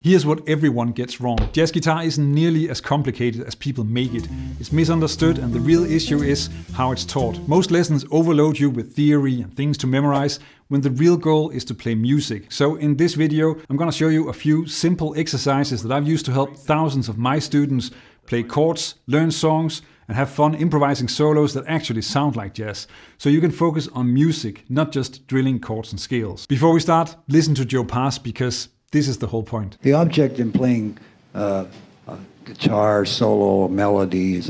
Here's what everyone gets wrong. Jazz guitar isn't nearly as complicated as people make it. It's misunderstood, and the real issue is how it's taught. Most lessons overload you with theory and things to memorize, when the real goal is to play music. So in this video, I'm gonna show you a few simple exercises that I've used to help thousands of my students play chords, learn songs, and have fun improvising solos that actually sound like jazz. So you can focus on music, not just drilling chords and scales. Before we start, listen to Joe Pass, because this is the whole point. The object in playing a guitar solo, melody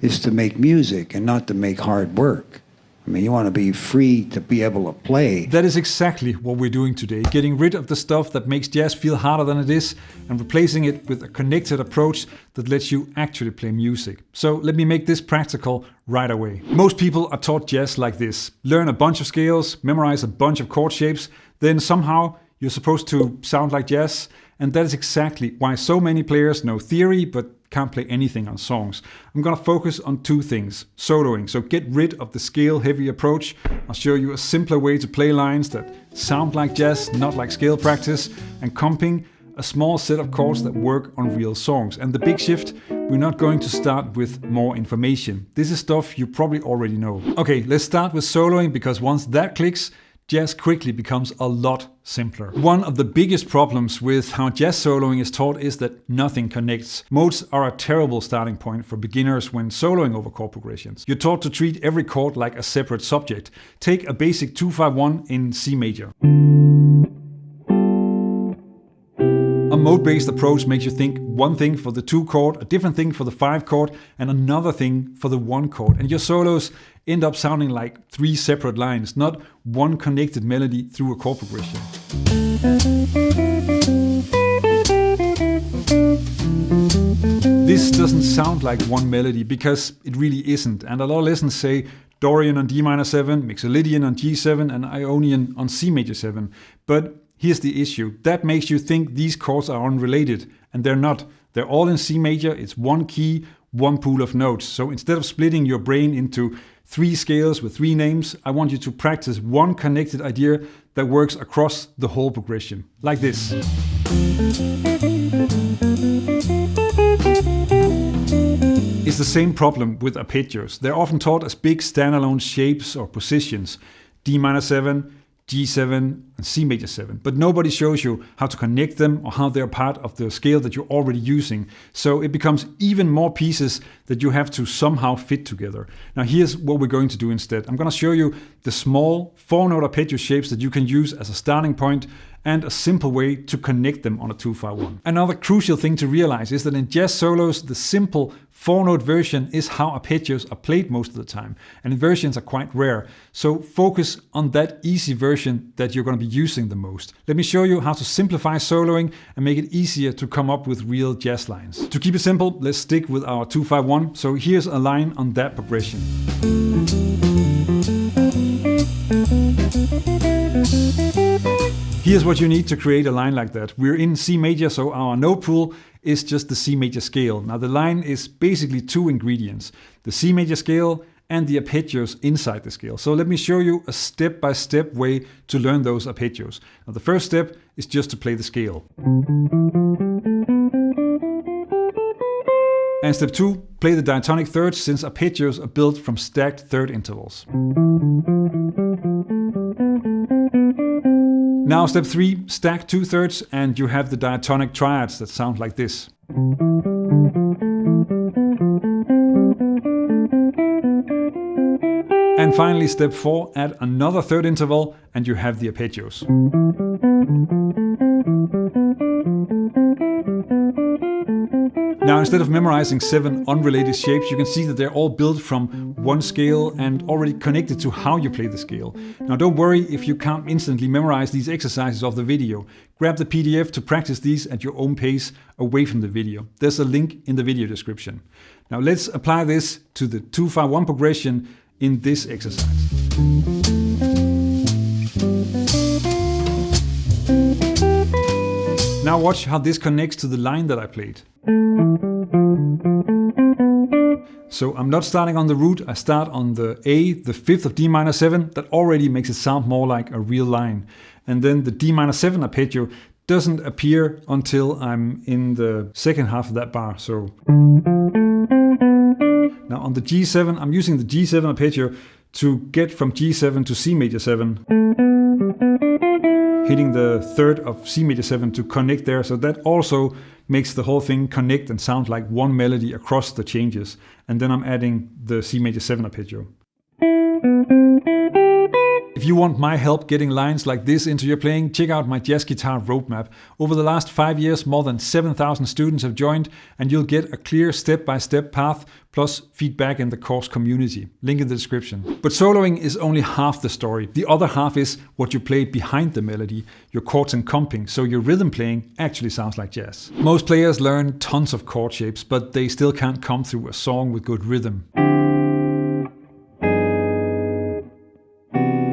is to make music and not to make hard work. I mean, you want to be free to be able to play. That is exactly what we're doing today, getting rid of the stuff that makes jazz feel harder than it is and replacing it with a connected approach that lets you actually play music. So let me make this practical right away. Most people are taught jazz like this. Learn a bunch of scales, memorize a bunch of chord shapes, then somehow you're supposed to sound like jazz, and that is exactly why so many players know theory but can't play anything on songs. I'm gonna focus on two things. Soloing, so get rid of the scale-heavy approach. I'll show you a simpler way to play lines that sound like jazz, not like scale practice, and comping, a small set of chords that work on real songs. And the big shift, we're not going to start with more information. This is stuff you probably already know. Okay, let's start with soloing, because once that clicks, jazz quickly becomes a lot simpler. One of the biggest problems with how jazz soloing is taught is that nothing connects. Modes are a terrible starting point for beginners when soloing over chord progressions. You're taught to treat every chord like a separate subject. Take a basic 2-5-1 in C major. A mode-based approach makes you think one thing for the 2 chord, a different thing for the 5 chord, and another thing for the 1 chord. And your solos end up sounding like 3 separate lines, not one connected melody through a chord progression. This doesn't sound like one melody, because it really isn't. And a lot of lessons say Dorian on D minor 7, Mixolydian on G7, and Ionian on C major 7. But here's the issue. That makes you think these chords are unrelated, and they're not. They're all in C major, it's one key, one pool of notes. So instead of splitting your brain into 3 scales with 3 names, I want you to practice one connected idea that works across the whole progression. Like this. It's the same problem with arpeggios. They're often taught as big standalone shapes or positions. D minor 7, G7 and C major 7, but nobody shows you how to connect them or how they're part of the scale that you're already using. So it becomes even more pieces that you have to somehow fit together. Now here's what we're going to do instead. I'm going to show you the small 4-note arpeggio shapes that you can use as a starting point and a simple way to connect them on a 2-5-1. Another crucial thing to realize is that in jazz solos, the simple 4-note version is how arpeggios are played most of the time, and inversions are quite rare. So focus on that easy version that you're going to be using the most. Let me show you how to simplify soloing and make it easier to come up with real jazz lines. To keep it simple, let's stick with our 2-5-1. So here's a line on that progression. Here's what you need to create a line like that. We're in C major, so our note pool is just the C major scale. Now the line is basically 2 ingredients, the C major scale and the arpeggios inside the scale. So let me show you a step-by-step way to learn those arpeggios. Now the first step is just to play the scale. And step 2, play the diatonic thirds, since arpeggios are built from stacked third intervals. Now step 3, stack 2/3 and you have the diatonic triads that sound like this. And finally step 4, add another third interval and you have the arpeggios. Now instead of memorizing 7 unrelated shapes, you can see that they're all built from one scale and already connected to how you play the scale. Now don't worry if you can't instantly memorize these exercises off the video. Grab the PDF to practice these at your own pace away from the video. There's a link in the video description. Now let's apply this to the 2-5-1 progression in this exercise. Now watch how this connects to the line that I played. So I'm not starting on the root, I start on the A, the 5th of D minor 7. That already makes it sound more like a real line. And then the D minor 7 arpeggio doesn't appear until I'm in the second half of that bar. So now on the G7, I'm using the G7 arpeggio to get from G7 to C major 7, hitting the third of C major 7 to connect there. So that also makes the whole thing connect and sound like one melody across the changes. And then I'm adding the C major 7 arpeggio. If you want my help getting lines like this into your playing, check out my jazz guitar roadmap. Over the last 5 years, more than 7,000 students have joined, and you'll get a clear step-by-step path, plus feedback in the course community. Link in the description. But soloing is only half the story. The other half is what you play behind the melody, your chords and comping, so your rhythm playing actually sounds like jazz. Most players learn tons of chord shapes, but they still can't come through a song with good rhythm.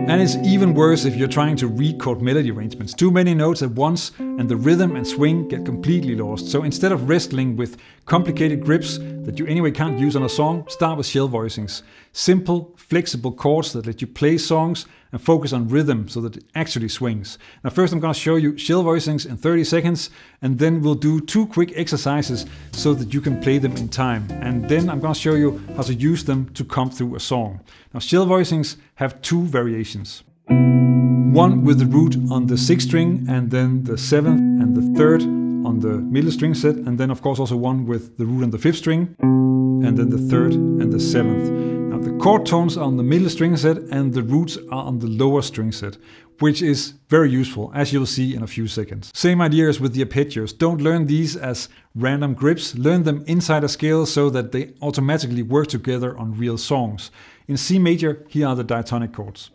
And it's even worse if you're trying to read chord melody arrangements. Too many notes at once and the rhythm and swing get completely lost. So instead of wrestling with complicated grips that you anyway can't use on a song, start with shell voicings. Simple, flexible chords that let you play songs and focus on rhythm so that it actually swings. Now first I'm going to show you shell voicings in 30 seconds, and then we'll do 2 quick exercises so that you can play them in time. And then I'm going to show you how to use them to come through a song. Now shell voicings have 2 variations. One with the root on the 6th string, and then the 7th and the 3rd on the middle string set, and then of course also one with the root on the 5th string, and then the 3rd and the 7th. Now the chord tones are on the middle string set and the roots are on the lower string set, which is very useful, as you'll see in a few seconds. Same idea as with the arpeggios. Don't learn these as random grips, learn them inside a scale so that they automatically work together on real songs. In C major, here are the diatonic chords.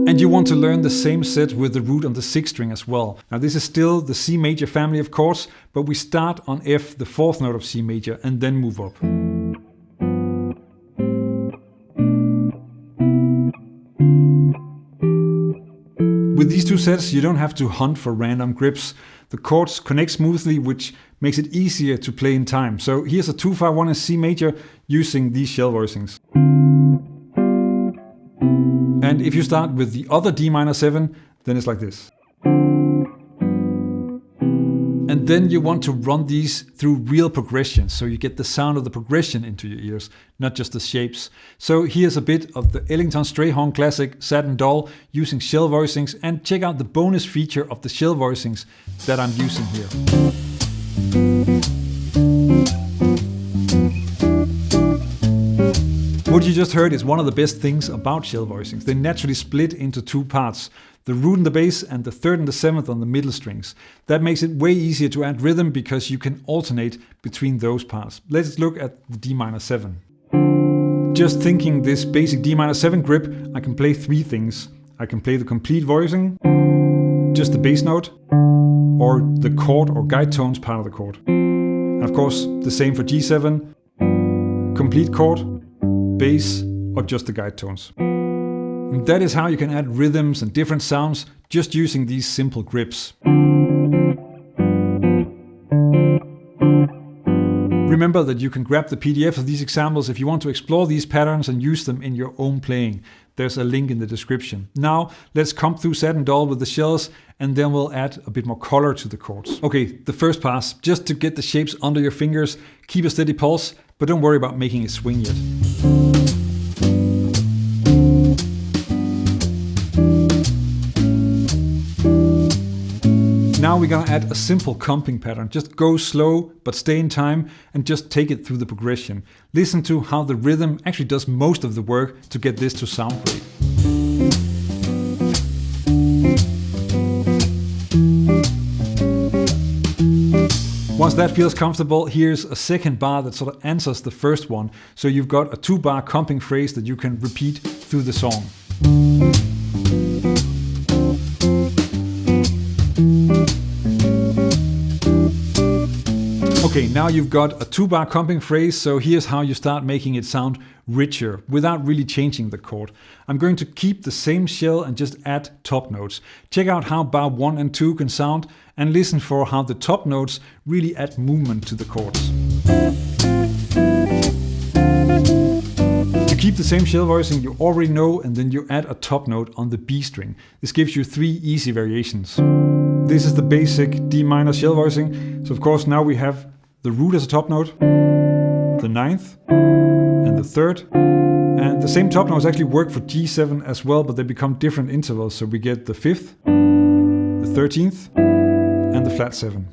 And you want to learn the same set with the root on the 6th string as well. Now this is still the C major family of chords, but we start on F, the 4th note of C major, and then move up. With these 2 sets, you don't have to hunt for random grips. The chords connect smoothly, which makes it easier to play in time. So here's a 2-5-1 in C major using these shell voicings. And if you start with the other D minor 7, then it's like this. And then you want to run these through real progressions, so you get the sound of the progression into your ears, not just the shapes. So here's a bit of the Ellington Strayhorn classic Sad and Dull using shell voicings, and check out the bonus feature of the shell voicings that I'm using here. What you just heard is one of the best things about shell voicings. They naturally split into 2 parts, the root and the bass and the 3rd and the 7th on the middle strings. That makes it way easier to add rhythm because you can alternate between those parts. Let's look at the D minor 7. Just thinking this basic D minor 7 grip, I can play 3 things. I can play the complete voicing, just the bass note, or the chord or guide tones part of the chord. And of course, the same for G7, complete chord, bass, or just the guide tones. And that is how you can add rhythms and different sounds just using these simple grips. Remember that you can grab the PDF of these examples if you want to explore these patterns and use them in your own playing. There's a link in the description. Now let's come through Sad and Dull with the shells, and then we'll add a bit more color to the chords. Okay, the first pass, just to get the shapes under your fingers, keep a steady pulse, but don't worry about making it swing yet. Now we're gonna add a simple comping pattern. Just go slow, but stay in time, and just take it through the progression. Listen to how the rhythm actually does most of the work to get this to sound great. Once that feels comfortable, here's a second bar that sort of answers the first one. So you've got a 2-bar comping phrase that you can repeat through the song. Okay, now you've got a 2-bar comping phrase, so here's how you start making it sound richer without really changing the chord. I'm going to keep the same shell and just add top notes. Check out how bar 1 and 2 can sound, and listen for how the top notes really add movement to the chords. To keep the same shell voicing you already know, and then you add a top note on the B string. This gives you 3 easy variations. This is the basic D minor shell voicing. So of course now we have the root as a top note, the 9th, and the 3rd. And the same top notes actually work for G7 as well, but they become different intervals. So we get the 5th, the 13th, and the flat 7.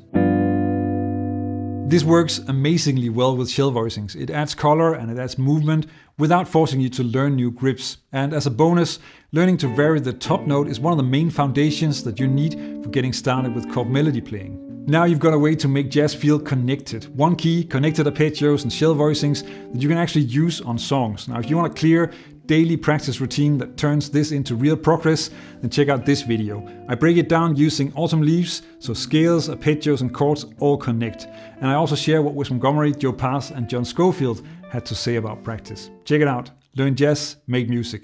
This works amazingly well with shell voicings. It adds color and it adds movement without forcing you to learn new grips. And as a bonus, learning to vary the top note is one of the main foundations that you need for getting started with chord melody playing. Now you've got a way to make jazz feel connected. One key, connected arpeggios and shell voicings that you can actually use on songs. Now if you want a clear daily practice routine that turns this into real progress, then check out this video. I break it down using autumn leaves, so scales, arpeggios and chords all connect. And I also share what Wes Montgomery, Joe Pass and John Schofield had to say about practice. Check it out. Learn jazz, make music.